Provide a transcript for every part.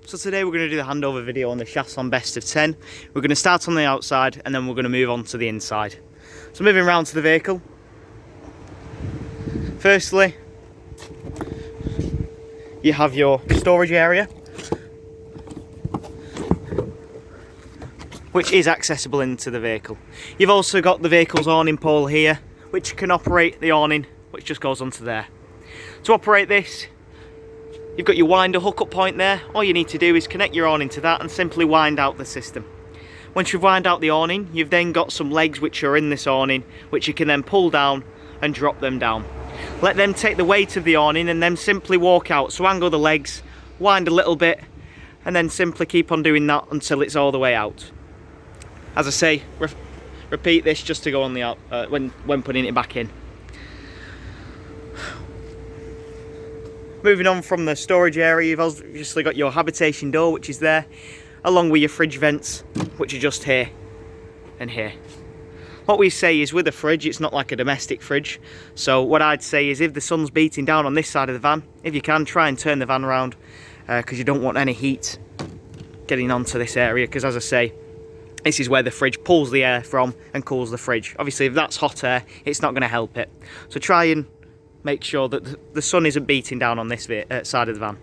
So today we're going to do the handover video on the Chausson best of 10. We're going to start on the outside and then we're going to move on to the inside. So moving around to the vehicle. Firstly, you have your storage area, which is accessible into the vehicle. You've also got the vehicle's awning pole here, which can operate the awning, which just goes onto there. To operate this, you've got your winder hookup point there. All you need to do is connect your awning to that and simply wind out the system. Once you've wound out the awning, you've then got some legs which are in this awning, which you can then pull down and drop them down. Let them take the weight of the awning and then simply walk out. So angle the legs, wind a little bit, and then simply keep on doing that until it's all the way out. As I say, repeat this just to go on the out when putting it back in. Moving on from the storage area, you've obviously got your habitation door, which is there, along with your fridge vents, which are just here and here. What we say is with a fridge, it's not like a domestic fridge. So what I'd say is if the sun's beating down on this side of the van, if you can, try and turn the van around because you don't want any heat getting onto this area, because as I say, this is where the fridge pulls the air from and cools the fridge. Obviously, if that's hot air, it's not going to help it. So try and make sure that the sun isn't beating down on this side of the van.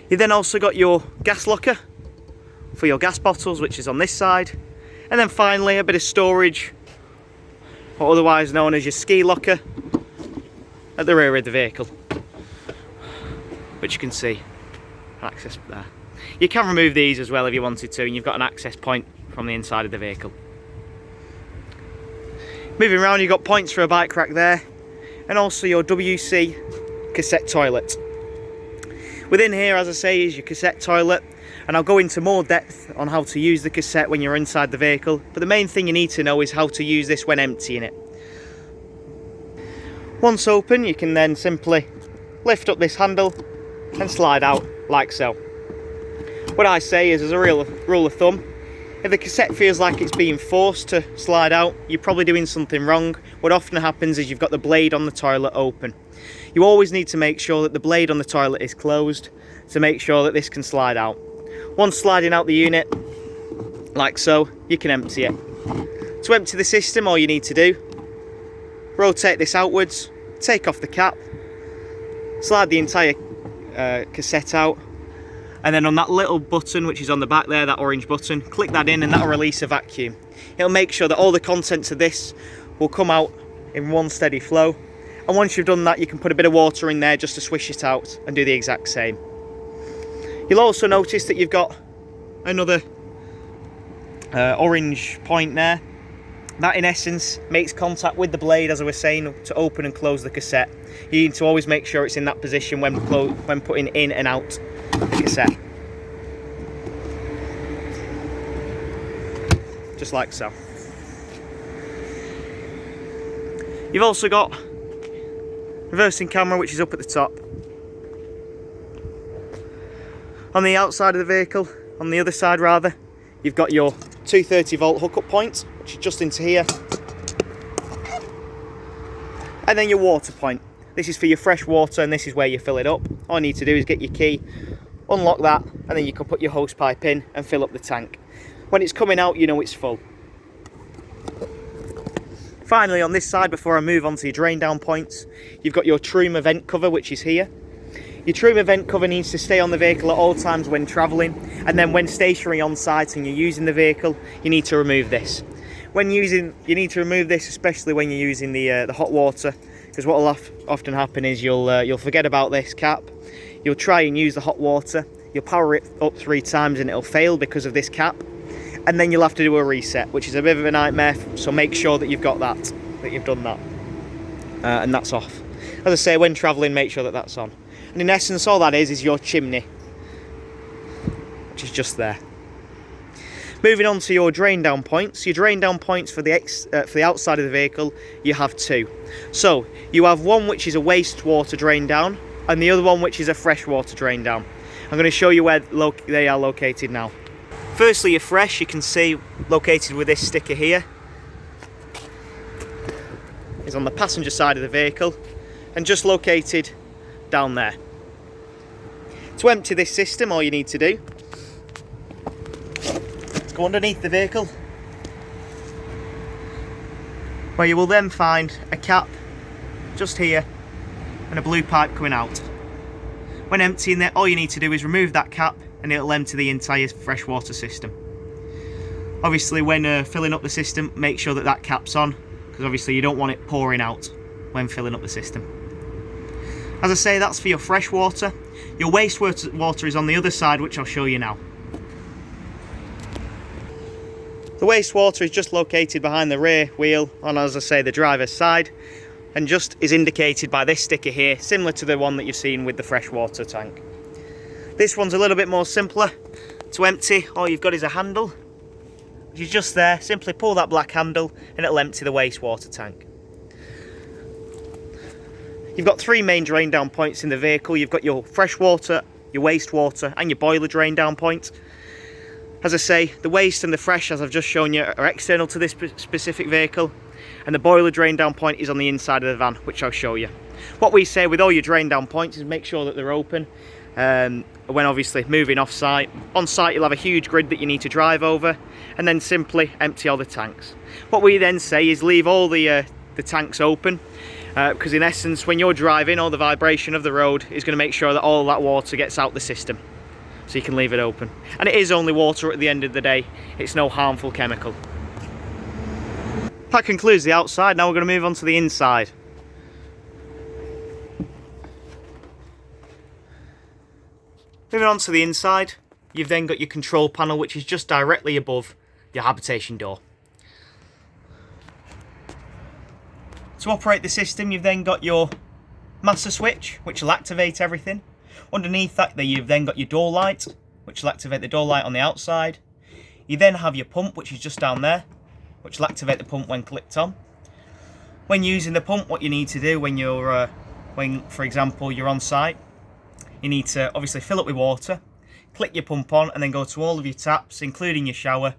You've then also got your gas locker for your gas bottles, which is on this side. And then finally, a bit of storage, or otherwise known as your ski locker, at the rear of the vehicle, which you can see access there. You can remove these as well if you wanted to, and you've got an access point from the inside of the vehicle. Moving around, you've got points for a bike rack there, and also your WC cassette toilet. Within here, as I say, is your cassette toilet, and I'll go into more depth on how to use the cassette when you're inside the vehicle, but the main thing you need to know is how to use this when emptying it. Once open, you can then simply lift up this handle and slide out like so. What I say is, as a rule of thumb, if the cassette feels like it's being forced to slide out, you're probably doing something wrong. What often happens is you've got the blade on the toilet open. You always need to make sure that the blade on the toilet is closed to make sure that this can slide out. Once sliding out the unit, like so, you can empty it. To empty the system, all you need to do, rotate this outwards, take off the cap, slide the entire cassette out, and then on that little button which is on the back there, that orange button, click that in and that'll release a vacuum. It'll make sure that all the contents of this will come out in one steady flow, and once you've done that, you can put a bit of water in there just to swish it out and do the exact same. You'll also notice that you've got another orange point there. That in essence makes contact with the blade, as I was saying, to open and close the cassette. You need to always make sure it's in that position when putting in and out the cassette. Just like so. You've also got reversing camera, which is up at the top. On the outside of the vehicle, on the other side rather, you've got your 230 volt hookup point, which is just into here. And then your water point. This is for your fresh water, and this is where you fill it up. All you need to do is get your key, unlock that, and then you can put your hose pipe in and fill up the tank. When it's coming out, you know it's full. Finally, on this side, before I move on to your drain down points, you've got your Truma vent cover, which is here. Your Truma vent cover needs to stay on the vehicle at all times when travelling, and then when stationary on site and you're using the vehicle, you need to remove this. You need to remove this, especially when you're using the hot water, because what will often happen is you'll forget about this cap. You'll try and use the hot water, you'll power it up 3 times and it'll fail because of this cap, and then you'll have to do a reset, which is a bit of a nightmare. So make sure that you've got that you've done that, and that's off. As I say, when travelling, make sure that that's on. And in essence, all that is your chimney, which is just there. Moving on to your drain down points. Your drain down points for the outside of the vehicle, you have 2. So you have one which is a wastewater drain down, and the other one which is a freshwater drain down. I'm going to show you where they are located now. Firstly, your fresh, you can see located with this sticker here, is on the passenger side of the vehicle and just located down there. To empty this system, all you need to do is go underneath the vehicle, where you will then find a cap just here and a blue pipe coming out. When emptying it, all you need to do is remove that cap and it'll empty the entire freshwater system. Obviously, when filling up the system, make sure that that cap's on, because obviously you don't want it pouring out when filling up the system. As I say, that's for your freshwater. Your wastewater is on the other side, which I'll show you now. The wastewater is just located behind the rear wheel on, as I say, the driver's side, and just is indicated by this sticker here, similar to the one that you've seen with the freshwater tank. This one's a little bit more simpler to empty. All you've got is a handle, which is just there. Simply pull that black handle and it'll empty the wastewater tank. You've got three main drain down points in the vehicle. You've got your freshwater, your wastewater and your boiler drain down point. As I say, the waste and the fresh, as I've just shown you, are external to this specific vehicle, and the boiler drain down point is on the inside of the van, which I'll show you. What we say with all your drain down points is make sure that they're open when obviously moving off site. On site you'll have a huge grid that you need to drive over, and then simply empty all the tanks. What we then say is leave all the tanks open, because in essence when you're driving, all the vibration of the road is going to make sure that all that water gets out the system. So you can leave it open. And it is only water at the end of the day. It's no harmful chemical. That concludes the outside. Now we're going to move on to the inside. Moving on to the inside, you've then got your control panel, which is just directly above your habitation door. To operate the system, you've then got your master switch, which will activate everything. Underneath that, you've then got your door light, which will activate the door light on the outside. You then have your pump, which is just down there, which will activate the pump when clicked on. When using the pump, what you need to do when you're, for example, you're on site, you need to obviously fill up with water, click your pump on, and then go to all of your taps, including your shower,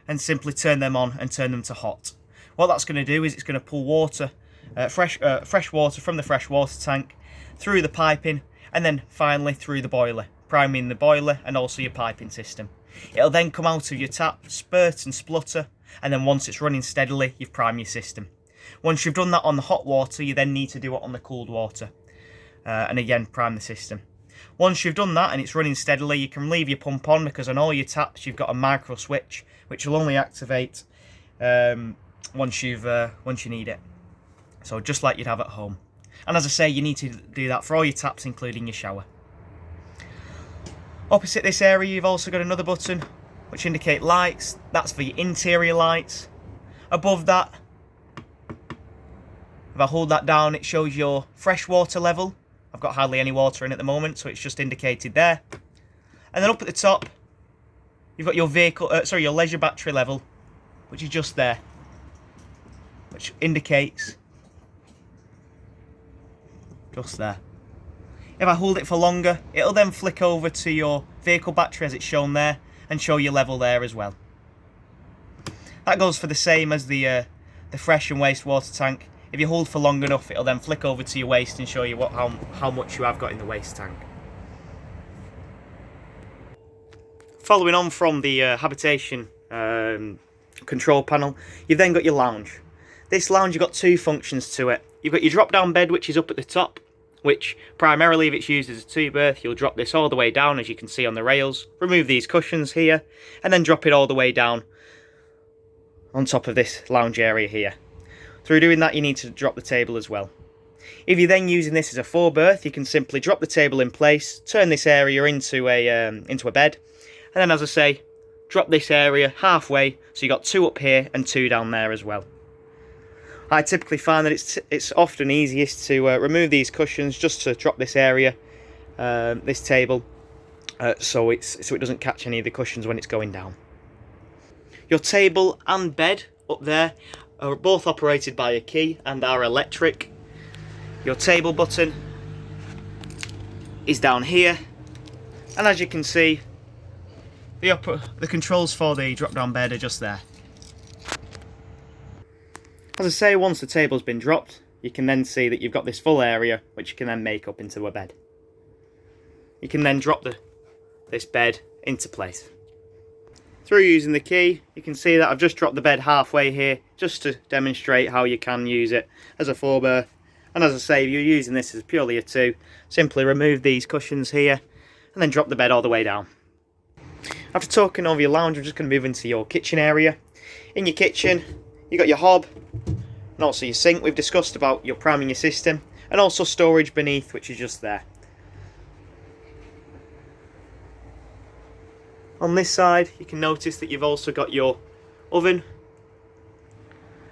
and simply turn them on and turn them to hot. What that's going to do is it's going to pull water, fresh water from the freshwater tank through the piping, and then finally through the boiler, priming the boiler and also your piping system. It'll then come out of your tap, spurt and splutter, and then once it's running steadily, you've primed your system. Once you've done that on the hot water, you then need to do it on the cooled water, and again prime the system. Once you've done that and it's running steadily, you can leave your pump on, because on all your taps you've got a micro switch which will only activate once you need it. So just like you'd have at home. And as I say, you need to do that for all your taps, including your shower. Opposite this area, you've also got another button which indicate lights. That's for your interior lights. Above that, if I hold that down, it shows your freshwater level. I've got hardly any water in at the moment, so it's just indicated there. And then up at the top, you've got your your leisure battery level, which is just there, which indicates just there. If I hold it for longer, it'll then flick over to your vehicle battery as it's shown there and show your level there as well. That goes for the same as the fresh and wastewater tank. If you hold for long enough, it'll then flick over to your waste and show you how much you have got in the waste tank. Following on from the habitation control panel, you've then got your lounge. This lounge, you've got two functions to it. You've got your drop down bed, which is up at the top, which primarily if it's used as a two berth, you'll drop this all the way down, as you can see on the rails, remove these cushions here, and then drop it all the way down on top of this lounge area here. Through doing that, you need to drop the table as well. If you're then using this as a four berth, you can simply drop the table in place, turn this area into a bed, and then, as I say, drop this area halfway, so you got two up here and two down there as well. I typically find that it's often easiest to remove these cushions just to drop this area, this table, so it doesn't catch any of the cushions when it's going down. Your table and bed up there are both operated by a key and are electric. Your table button is down here, and as you can see, the controls for the drop down bed are just there. As I say, once the table's been dropped, you can then see that you've got this full area which you can then make up into a bed. you can then drop this bed into place. Through using the key, you can see that I've just dropped the bed halfway here, just to demonstrate how you can use it as a forebear. And as I say, if you're using this as purely a 2, simply remove these cushions here and then drop the bed all the way down. After talking over your lounge, I'm just going to move into your kitchen area. In your kitchen, you've got your hob and also your sink. We've discussed about your priming your system, and also storage beneath, which is just there. On this side, you can notice that you've also got your oven,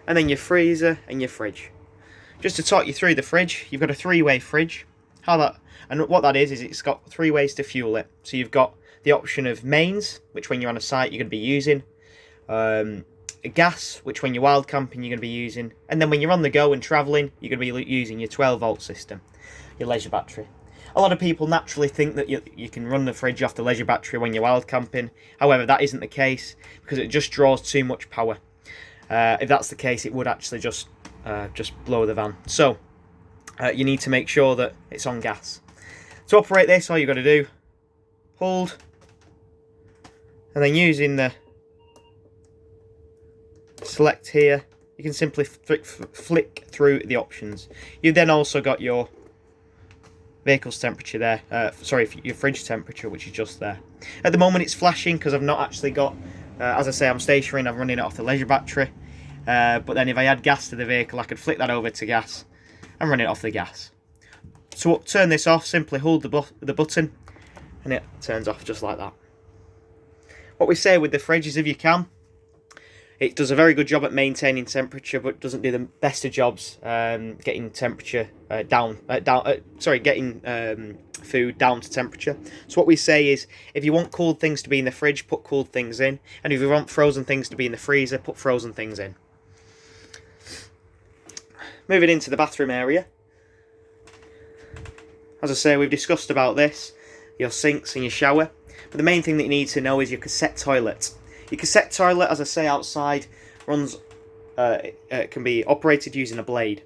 and then your freezer and your fridge. Just to talk you through the fridge, you've got a 3-way fridge. And what that is it's got 3 ways to fuel it. So you've got the option of mains, which when you're on a site you're going to be using, gas, which when you're wild camping you're going to be using, and then when you're on the go and travelling you're going to be using your 12-volt system, your leisure battery. A lot of people naturally think that you can run the fridge off the leisure battery when you're wild camping. However, that isn't the case, because it just draws too much power. If that's the case, it would actually just blow the van. So you need to make sure that it's on gas. To operate this, all you've got to do, hold, and then using the select here, you can simply flick through the options. You've then also got your vehicle's temperature there, your fridge temperature, which is just there. At the moment it's flashing because I've not actually got, as I say, I'm stationary, I'm running it off the leisure battery, but then if I add gas to the vehicle I could flick that over to gas and run it off the gas. So turn this off, simply hold the button and it turns off just like that. What we say with the fridge is, if you can, it does a very good job at maintaining temperature, but doesn't do the best of jobs getting temperature getting food down to temperature. So what we say is, if you want cold things to be in the fridge, put cold things in, and if you want frozen things to be in the freezer, put frozen things in. Moving into the bathroom area. As I say, we've discussed about this, your sinks and your shower, but the main thing that you need to know is your cassette toilet. Your cassette toilet, as I say, outside runs, can be operated using a blade.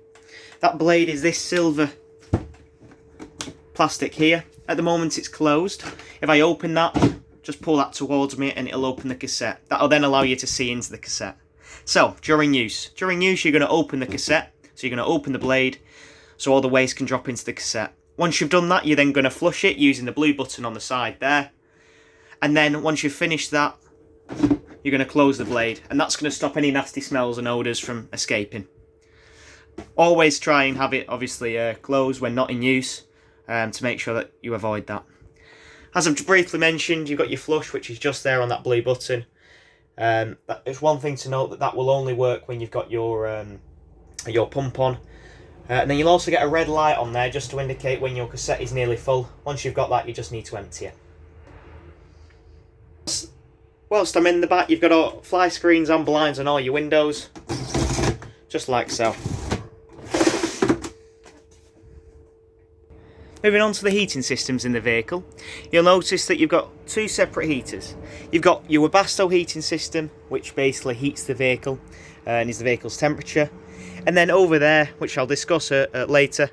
That blade is this silver plastic here. At the moment it's closed. If I open that, just pull that towards me and it'll open the cassette. That'll then allow you to see into the cassette. So, during use you're going to open the cassette, so you're going to open the blade so all the waste can drop into the cassette. Once you've done that, you're then going to flush it using the blue button on the side there. And then once you've finished that, you're going to close the blade, and that's going to stop any nasty smells and odours from escaping. Always try and have it obviously closed when not in use, to make sure that you avoid that. As I've briefly mentioned, you've got your flush, which is just there on that blue button. It's one thing to note that will only work when you've got your pump on. And then you'll also get a red light on there just to indicate when your cassette is nearly full. Once you've got that, you just need to empty it. Whilst I'm in the back, you've got all fly screens and blinds on all your windows, just like so. Moving on to the heating systems in the vehicle, you'll notice that you've got 2 separate heaters. You've got your Webasto heating system, which basically heats the vehicle and is the vehicle's temperature. And then over there, which I'll discuss later,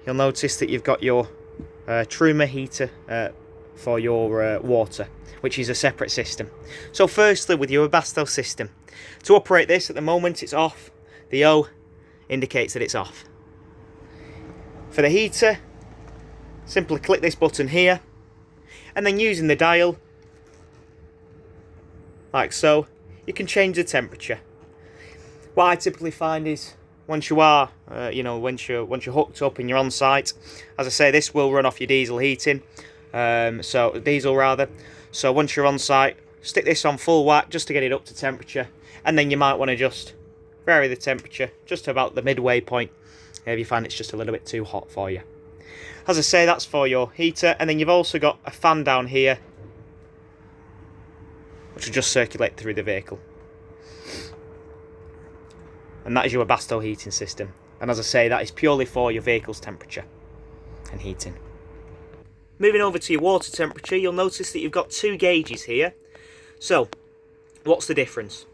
you'll notice that you've got your Truma Heater for your water, which is a separate system. So firstly, with your Webasto system, to operate this, at the moment it's off. The O indicates that it's off. For the heater, simply click this button here, and then using the dial, like so, you can change the temperature. What I typically find is, once you are, once you're hooked up and you're on site, as I say, this will run off your diesel heating, diesel rather. So once you're on site, stick this on full whack just to get it up to temperature, and then you might want to just vary the temperature just to about the midway point if you find it's just a little bit too hot for you. As I say, that's for your heater, and then you've also got a fan down here which will just circulate through the vehicle. And that is your Webasto heating system. And as I say, that is purely for your vehicle's temperature and heating. Moving over to your water temperature, you'll notice that you've got 2 gauges here. So, what's the difference?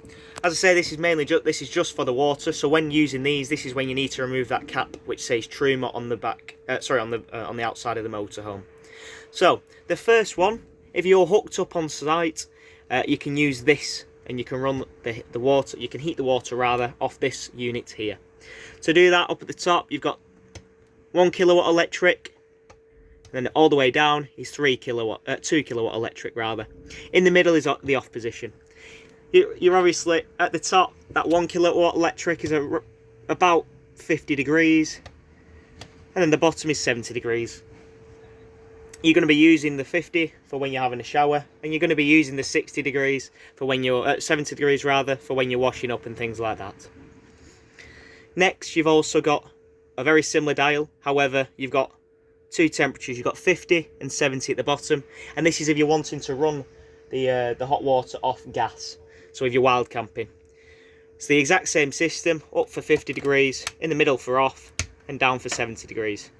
As I say, this is just for the water. So when using these, this is when you need to remove that cap which says Truma on the back. On the outside of the motorhome. So the first one, if you're hooked up on site, you can use this and you can run the water, you can heat the water rather off this unit here. To do that, up at the top you've got 1 kilowatt electric, and then all the way down is 2 kilowatt electric rather. In the middle is the off position. You're obviously at the top, that 1 kilowatt electric is about 50 degrees, and then the bottom is 70 degrees. You're going to be using the 50 for when you're having a shower, and you're going to be using the 60 degrees for when you're 70 degrees rather, for when you're washing up and things like that. Next, you've also got a very similar dial. However, you've got two temperatures. You've got 50 and 70 at the bottom, and this is if you're wanting to run the hot water off gas. So if you're wild camping, it's the exact same system. Up for 50 degrees, in the middle for off, and down for 70 degrees.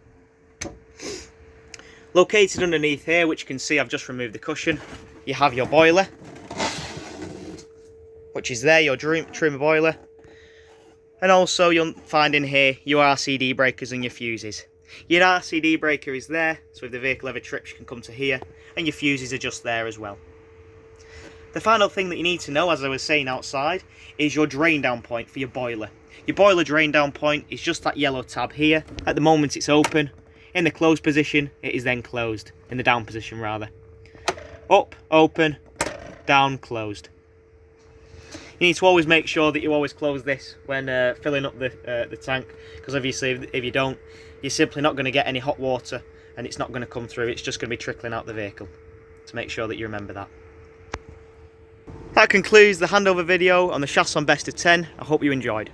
Located underneath here, which you can see I've just removed the cushion, you have your boiler, which is there, your Truma boiler. And also you'll find in here your RCD breakers and your fuses. Your RCD breaker is there, so if the vehicle ever trips you can come to here, and your fuses are just there as well. The final thing that you need to know, as I was saying outside, is your drain down point for your boiler. Your boiler drain down point is just that yellow tab here. At the moment it's open. In the closed position, it is then closed. In the down position, rather. Up, open, down, closed. You need to always make sure that you always close this when filling up the tank, because obviously if you don't, you're simply not going to get any hot water, and it's not going to come through. It's just going to be trickling out the vehicle. To make sure that you remember that. That concludes the handover video on the Chausson Best of 10. I hope you enjoyed.